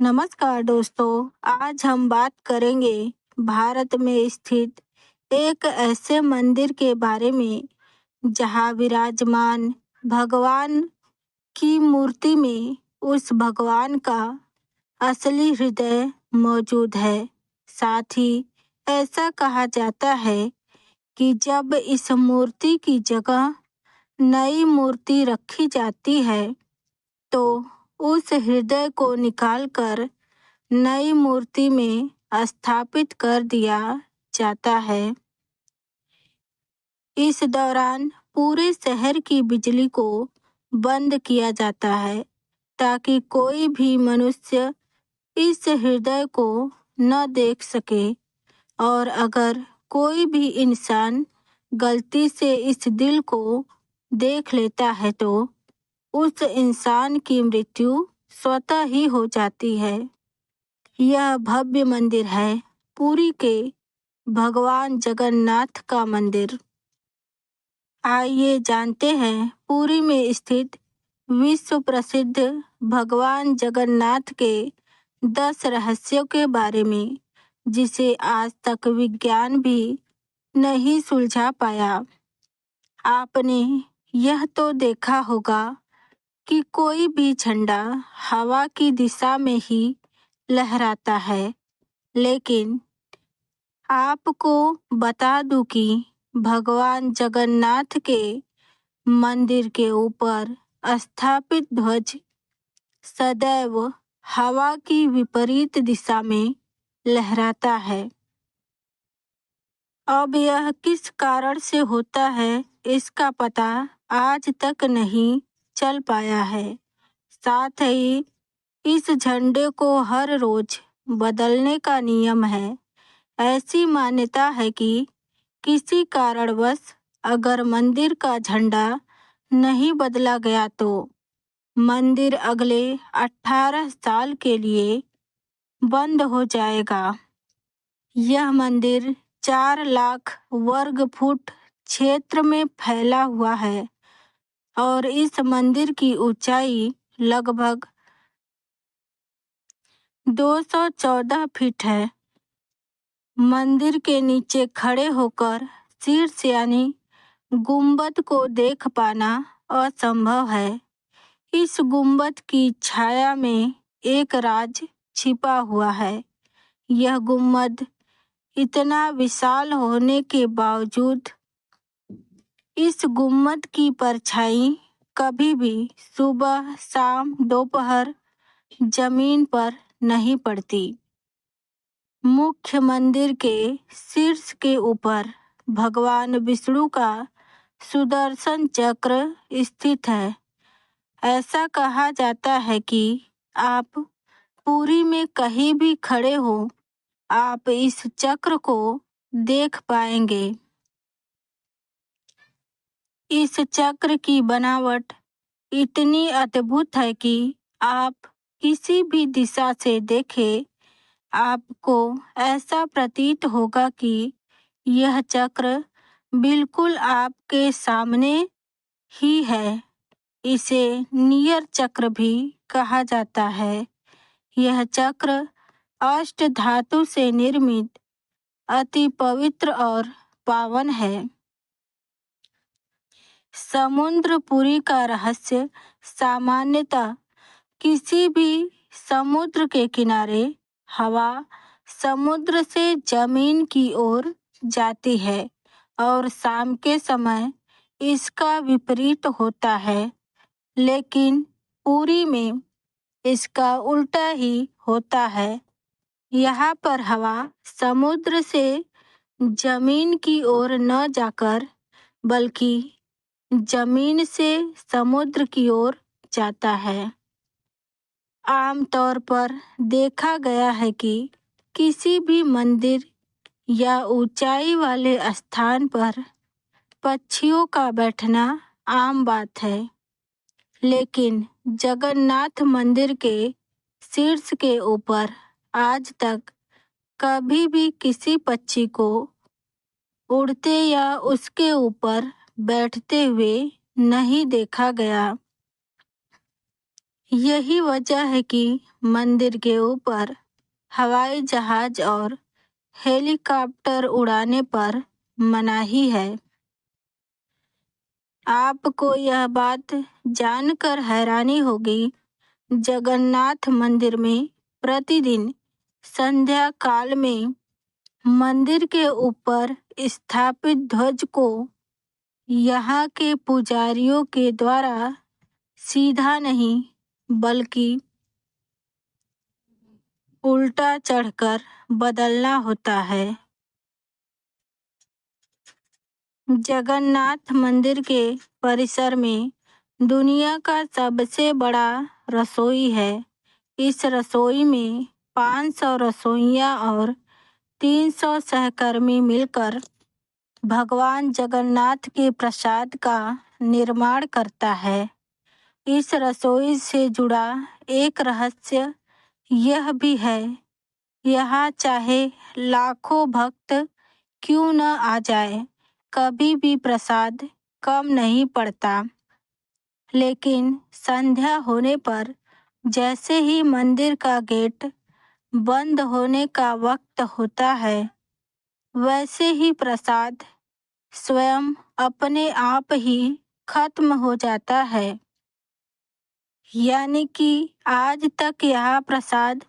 नमस्कार दोस्तों, आज हम बात करेंगे भारत में स्थित एक ऐसे मंदिर के बारे में जहां विराजमान भगवान की मूर्ति में उस भगवान का असली हृदय मौजूद है। साथ ही ऐसा कहा जाता है कि जब इस मूर्ति की जगह नई मूर्ति रखी जाती है तो उस हृदय को निकालकर नई मूर्ति में स्थापित कर दिया जाता है। इस दौरान पूरे शहर की बिजली को बंद किया जाता है ताकि कोई भी मनुष्य इस हृदय को न देख सके और अगर कोई भी इंसान गलती से इस दिल को देख लेता है तो उस इंसान की मृत्यु स्वतः ही हो जाती है। यह भव्य मंदिर है पुरी के भगवान जगन्नाथ का मंदिर। आइए जानते हैं पुरी में स्थित विश्व प्रसिद्ध भगवान जगन्नाथ के 10 रहस्यों के बारे में जिसे आज तक विज्ञान भी नहीं सुलझा पाया। आपने यह तो देखा होगा कि कोई भी झंडा हवा की दिशा में ही लहराता है, लेकिन आपको बता दूं कि भगवान जगन्नाथ के मंदिर के ऊपर स्थापित ध्वज सदैव हवा की विपरीत दिशा में लहराता है। अब यह किस कारण से होता है इसका पता आज तक नहीं चल पाया है। साथ ही इस झंडे को हर रोज बदलने का नियम है। ऐसी मान्यता है कि किसी कारणवश अगर मंदिर का झंडा नहीं बदला गया तो मंदिर अगले 18 साल के लिए बंद हो जाएगा। यह मंदिर 4 लाख वर्ग फुट क्षेत्र में फैला हुआ है और इस मंदिर की ऊंचाई लगभग 214 फीट है। मंदिर के नीचे खड़े होकर शीर्ष यानी गुंबद को देख पाना असंभव है। इस गुंबद की छाया में एक राज छिपा हुआ है। यह गुंबद इतना विशाल होने के बावजूद इस गुंबद की परछाई कभी भी सुबह, शाम, दोपहर जमीन पर नहीं पड़ती। मुख्य मंदिर के शीर्ष के ऊपर भगवान विष्णु का सुदर्शन चक्र स्थित है। ऐसा कहा जाता है कि आप पुरी में कहीं भी खड़े हो, आप इस चक्र को देख पाएंगे। इस चक्र की बनावट इतनी अद्भुत है कि आप किसी भी दिशा से देखें, आपको ऐसा प्रतीत होगा कि यह चक्र बिल्कुल आपके सामने ही है। इसे नियर चक्र भी कहा जाता है। यह चक्र अष्ट धातु से निर्मित अति पवित्र और पावन है। समुद्रपुरी का रहस्य सामान्यतः किसी भी समुद्र के किनारे हवा समुद्र से जमीन की ओर जाती है और शाम के समय इसका विपरीत होता है, लेकिन पुरी में इसका उल्टा ही होता है। यहाँ पर हवा समुद्र से जमीन की ओर न जाकर बल्कि जमीन से समुद्र की ओर जाता है। आमतौर पर देखा गया है कि किसी भी मंदिर या ऊंचाई वाले स्थान पर पक्षियों का बैठना आम बात है, लेकिन जगन्नाथ मंदिर के शीर्ष के ऊपर आज तक कभी भी किसी पक्षी को उड़ते या उसके ऊपर बैठते हुए नहीं देखा गया। यही वजह है कि मंदिर के ऊपर हवाई जहाज और हेलीकॉप्टर उड़ाने पर मनाही है। आपको यह बात जानकर हैरानी होगी, जगन्नाथ मंदिर में प्रतिदिन संध्या काल में मंदिर के ऊपर स्थापित ध्वज को यहाँ के पुजारियों के द्वारा सीधा नहीं बल्कि उल्टा चढ़कर बदलना होता है। जगन्नाथ मंदिर के परिसर में दुनिया का सबसे बड़ा रसोई है। इस रसोई में 500 रसोइयाँ और 300 सहकर्मी मिलकर भगवान जगन्नाथ के प्रसाद का निर्माण करता है। इस रसोई से जुड़ा एक रहस्य यह भी है, यहाँ चाहे लाखों भक्त क्यों न आ जाए, कभी भी प्रसाद कम नहीं पड़ता। लेकिन संध्या होने पर जैसे ही मंदिर का गेट बंद होने का वक्त होता है, वैसे ही प्रसाद स्वयं अपने आप ही खत्म हो जाता है। यानी कि आज तक यह प्रसाद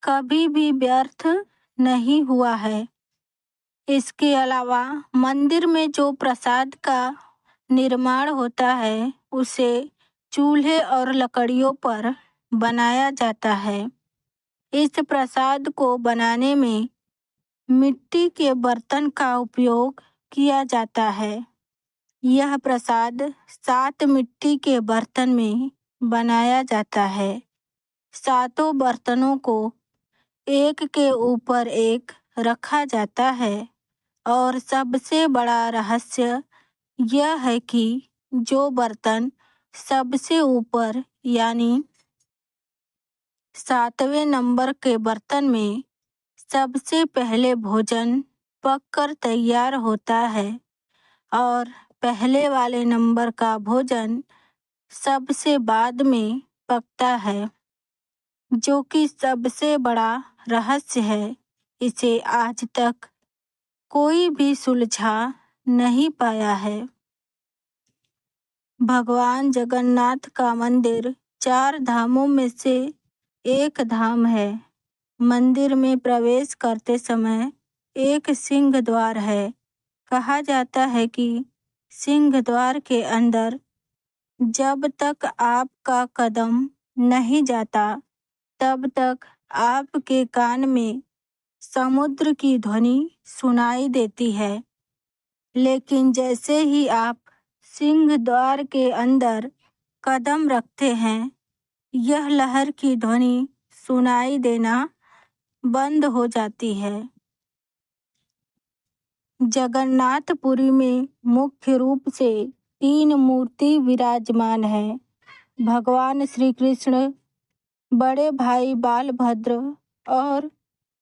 कभी भी व्यर्थ नहीं हुआ है। इसके अलावा मंदिर में जो प्रसाद का निर्माण होता है, उसे चूल्हे और लकड़ियों पर बनाया जाता है। इस प्रसाद को बनाने में मिट्टी के बर्तन का उपयोग किया जाता है। यह प्रसाद 7 मिट्टी के बर्तन में बनाया जाता है। 7 बर्तनों को एक के ऊपर एक रखा जाता है और सबसे बड़ा रहस्य यह है कि जो बर्तन सबसे ऊपर यानी 7वें नंबर के बर्तन में सबसे पहले भोजन पककर तैयार होता है और पहले वाले नंबर का भोजन सबसे बाद में पकता है, जो कि सबसे बड़ा रहस्य है। इसे आज तक कोई भी सुलझा नहीं पाया है। भगवान जगन्नाथ का मंदिर 4 धामों में से एक धाम है। मंदिर में प्रवेश करते समय एक सिंह द्वार है। कहा जाता है कि सिंह द्वार के अंदर जब तक आपका कदम नहीं जाता, तब तक आपके कान में समुद्र की ध्वनि सुनाई देती है। लेकिन जैसे ही आप सिंह द्वार के अंदर कदम रखते हैं, यह लहर की ध्वनि सुनाई देना बंद हो जाती है। जगन्नाथपुरी में मुख्य रूप से 3 मूर्ति विराजमान है। भगवान श्री कृष्ण, बड़े भाई बालभद्र और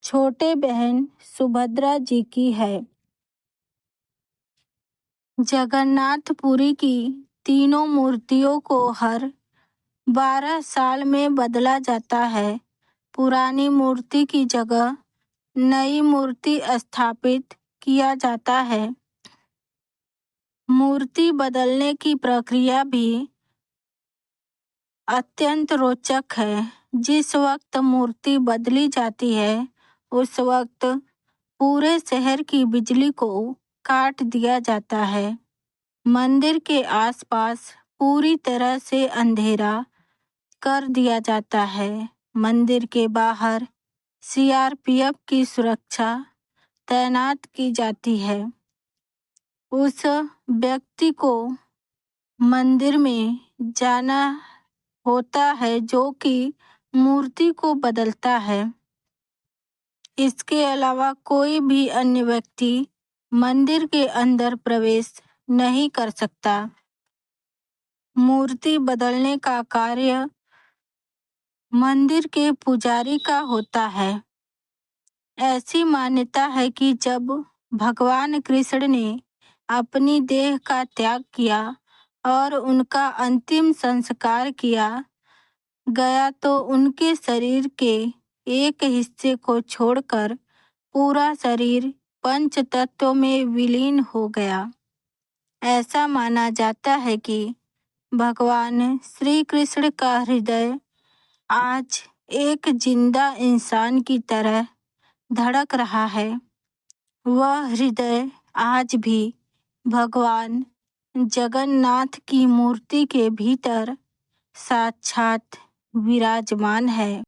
छोटे बहन सुभद्रा जी की है। जगन्नाथपुरी की तीनों मूर्तियों को हर 12 साल में बदला जाता है। पुरानी मूर्ति की जगह नई मूर्ति स्थापित किया जाता है। मूर्ति बदलने की प्रक्रिया भी अत्यंत रोचक है। जिस वक्त मूर्ति बदली जाती है, उस वक्त पूरे शहर की बिजली को काट दिया जाता है। मंदिर के आसपास पूरी तरह से अंधेरा कर दिया जाता है। मंदिर के बाहर सीआरपीएफ की सुरक्षा तैनात की जाती है। उस व्यक्ति को मंदिर में जाना होता है जो कि मूर्ति को बदलता है। इसके अलावा कोई भी अन्य व्यक्ति मंदिर के अंदर प्रवेश नहीं कर सकता। मूर्ति बदलने का कार्य मंदिर के पुजारी का होता है। ऐसी मान्यता है कि जब भगवान कृष्ण ने अपनी देह का त्याग किया और उनका अंतिम संस्कार किया, गया तो उनके शरीर के एक हिस्से को छोड़कर पूरा शरीर पंच तत्वों में विलीन हो गया। ऐसा माना जाता है कि भगवान श्री कृष्ण का हृदय आज एक जिंदा इंसान की तरह धड़क रहा है। वह हृदय आज भी भगवान जगन्नाथ की मूर्ति के भीतर साक्षात विराजमान है।